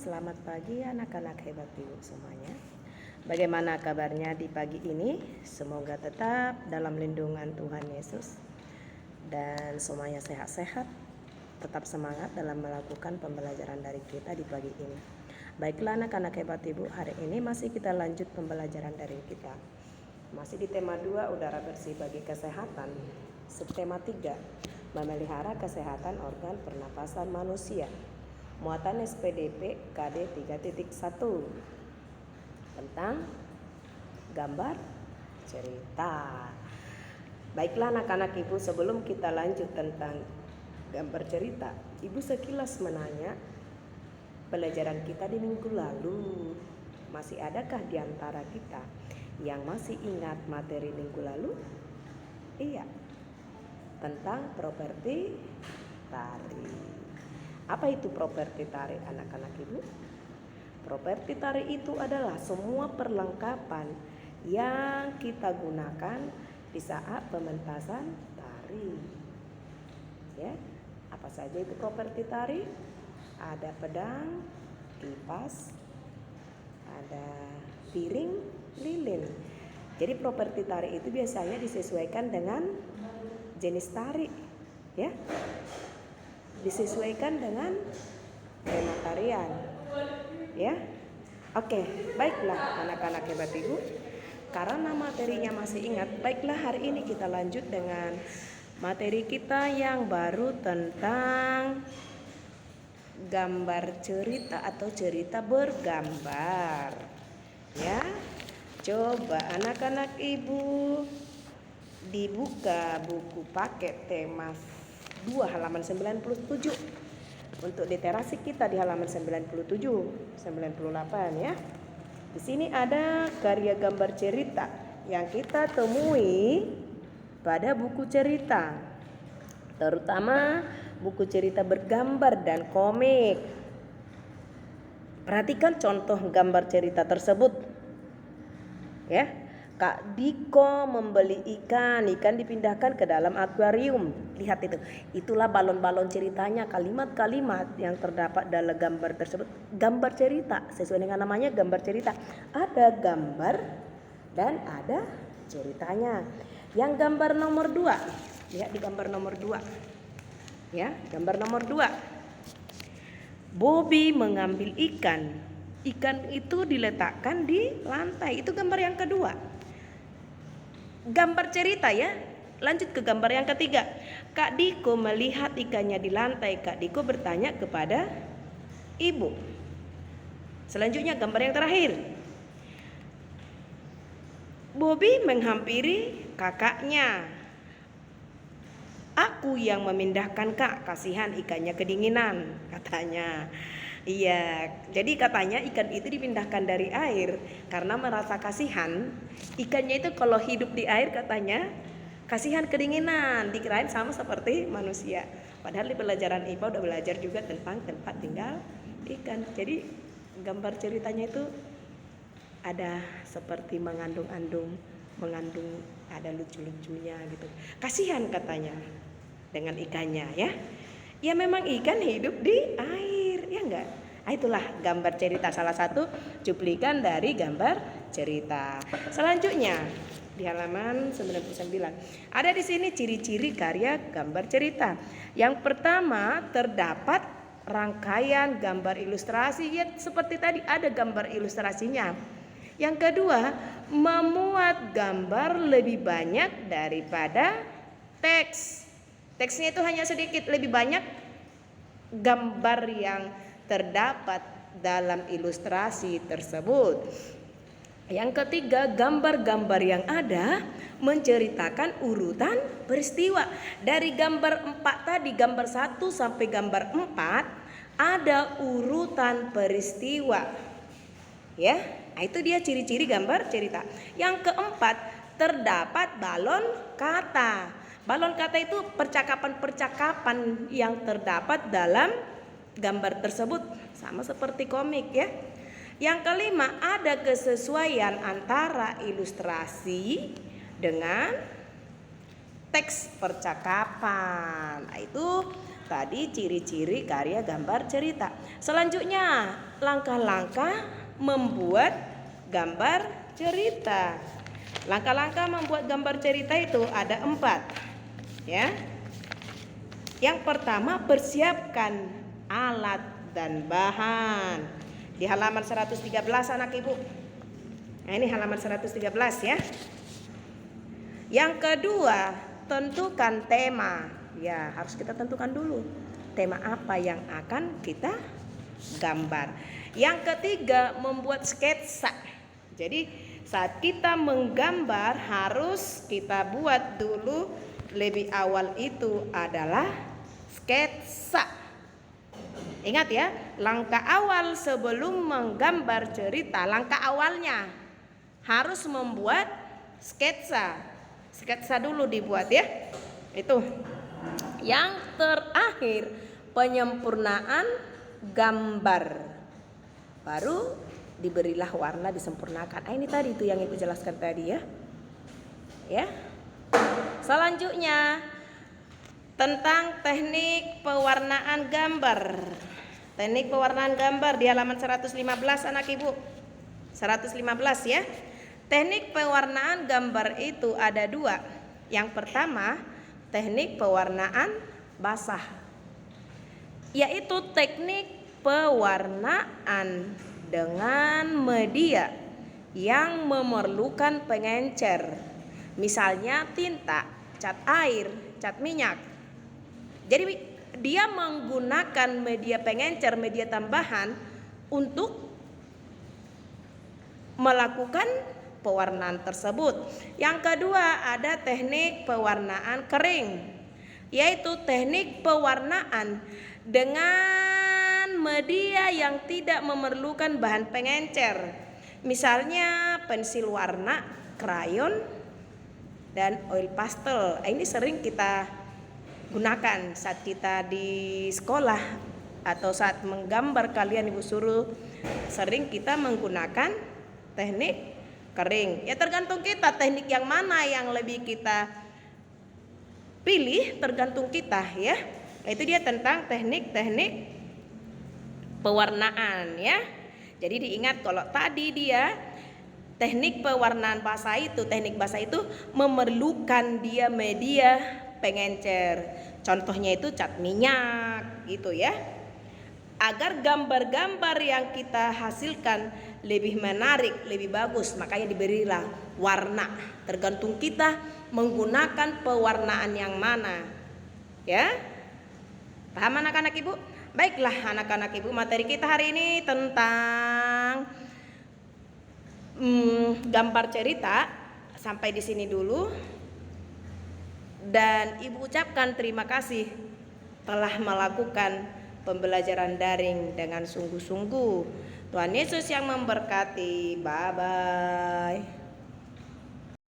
Selamat pagi anak-anak hebat ibu semuanya. Bagaimana kabarnya di pagi ini? Semoga tetap dalam lindungan Tuhan Yesus dan semuanya sehat-sehat, tetap semangat dalam melakukan pembelajaran dari kita di pagi ini. Baiklah anak-anak hebat ibu, hari ini masih kita lanjut pembelajaran dari kita. Masih di tema 2, udara bersih bagi kesehatan. Subtema 3, memelihara kesehatan organ pernapasan manusia. Muatan SPDP KD 3.1 tentang gambar cerita. Baiklah anak-anak ibu, sebelum kita lanjut tentang gambar cerita, ibu sekilas menanya, pelajaran kita di minggu lalu, masih adakah di antara kita yang masih ingat materi minggu lalu? Iya, tentang properti tarik. Apa itu properti tarik anak-arik ibu? Properti tarik itu adalah semua perlengkapan yang kita gunakan di saat pementasan tarik. Ya, apa saja itu properti tarik? Ada pedang, kipas, ada piring, lilin. Jadi properti tarik itu biasanya disesuaikan dengan jenis tarik, ya. Disesuaikan dengan tema tarian, ya. Oke, baiklah anak-anak hebat ibu, karena materinya masih ingat, baiklah hari ini kita lanjut dengan materi kita yang baru tentang gambar cerita atau cerita bergambar, ya. Coba anak-anak ibu dibuka buku paket tema 2 halaman 97. Untuk literasi kita di halaman 97, 98 ya. Di sini ada karya gambar cerita yang kita temui pada buku cerita. Terutama buku cerita bergambar dan komik. Perhatikan contoh gambar cerita tersebut. Ya. Kak Diko membeli ikan dipindahkan ke dalam akuarium. Lihat itu, itulah balon-balon ceritanya, kalimat-kalimat yang terdapat dalam gambar tersebut. Gambar cerita, sesuai dengan namanya gambar cerita. Ada gambar dan ada ceritanya. Yang gambar nomor 2, lihat di gambar nomor 2. Ya, gambar nomor 2. Bobby mengambil ikan. Ikan itu diletakkan di lantai. Itu gambar yang kedua. Gambar cerita ya. Lanjut ke gambar yang ketiga. Kak Diko melihat ikannya di lantai. Kak Diko bertanya kepada ibu. Selanjutnya gambar yang terakhir. Bobby menghampiri kakaknya. Aku yang memindahkan kak, kasihan ikannya kedinginan, katanya. Iya, jadi katanya ikan itu dipindahkan dari air karena merasa kasihan. Ikannya itu kalau hidup di air katanya kasihan kedinginan, dikirain sama seperti manusia. Padahal di pelajaran IPA udah belajar juga tentang tempat tinggal ikan. Jadi gambar ceritanya itu ada seperti mengandung ada lucu-lucunya gitu. Kasihan katanya dengan ikannya ya. Ya memang ikan hidup di air, ya enggak? Itulah gambar cerita, salah satu cuplikan dari gambar cerita. Selanjutnya di halaman 99. Ada di sini ciri-ciri karya gambar cerita. Yang pertama, terdapat rangkaian gambar ilustrasi. Ya seperti tadi ada gambar ilustrasinya. Yang kedua, memuat gambar lebih banyak daripada teks. Teksnya itu hanya sedikit, lebih banyak gambar yang terdapat dalam ilustrasi tersebut. Yang ketiga, gambar-gambar yang ada menceritakan urutan peristiwa. Dari gambar 4 tadi, gambar 1 sampai gambar 4 ada urutan peristiwa. Ya, itu dia ciri-ciri gambar cerita. Yang keempat, terdapat balon kata. Balon kata itu percakapan-percakapan yang terdapat dalam gambar tersebut, sama seperti komik ya. Yang kelima, ada kesesuaian antara ilustrasi dengan teks percakapan. Nah, itu tadi ciri-ciri karya gambar cerita. Selanjutnya, langkah-langkah membuat gambar cerita. Langkah-langkah membuat gambar cerita itu ada 4, ya. Yang pertama, persiapkan alat dan bahan. Di halaman 113 anak ibu. Nah, ini halaman 113 ya. Yang kedua, tentukan tema. Ya, harus kita tentukan dulu tema apa yang akan kita gambar. Yang ketiga, membuat sketsa. Jadi saat kita menggambar harus kita buat dulu lebih awal itu adalah sketsa. Ingat ya, langkah awal sebelum menggambar cerita, langkah awalnya harus membuat sketsa. Sketsa dulu dibuat ya. Itu. Yang terakhir, penyempurnaan gambar. Baru diberilah warna, disempurnakan. Ini tadi itu yang ibu jelaskan tadi ya. Ya. Selanjutnya tentang teknik pewarnaan gambar. Teknik pewarnaan gambar di halaman 115 anak ibu. 115 ya. Teknik pewarnaan gambar itu ada 2. Yang pertama, teknik pewarnaan basah, yaitu teknik pewarnaan dengan media yang memerlukan pengencer. Misalnya tinta, cat air, cat minyak. Jadi dia menggunakan media pengencer, media tambahan untuk melakukan pewarnaan tersebut. Yang kedua, ada teknik pewarnaan kering, yaitu teknik pewarnaan dengan media yang tidak memerlukan bahan pengencer. Misalnya pensil warna, krayon, dan oil pastel. Ini sering kita gunakan saat kita di sekolah atau saat menggambar. Kalian ibu suruh sering kita menggunakan teknik kering. Ya tergantung kita teknik yang mana yang lebih kita pilih, tergantung kita ya. Itu dia tentang teknik-teknik pewarnaan ya. Jadi diingat kalau tadi dia teknik pewarnaan basah itu, teknik basah itu memerlukan dia media pengencer. Contohnya itu cat minyak gitu ya. Agar gambar-gambar yang kita hasilkan lebih menarik, lebih bagus, makanya diberilah warna. Tergantung kita menggunakan pewarnaan yang mana. Ya? Paham anak-anak ibu? Baiklah anak-anak ibu, materi kita hari ini tentang gambar cerita. Sampai di sini dulu. Dan ibu ucapkan terima kasih telah melakukan pembelajaran daring dengan sungguh-sungguh. Tuhan Yesus yang memberkati. Bye-bye.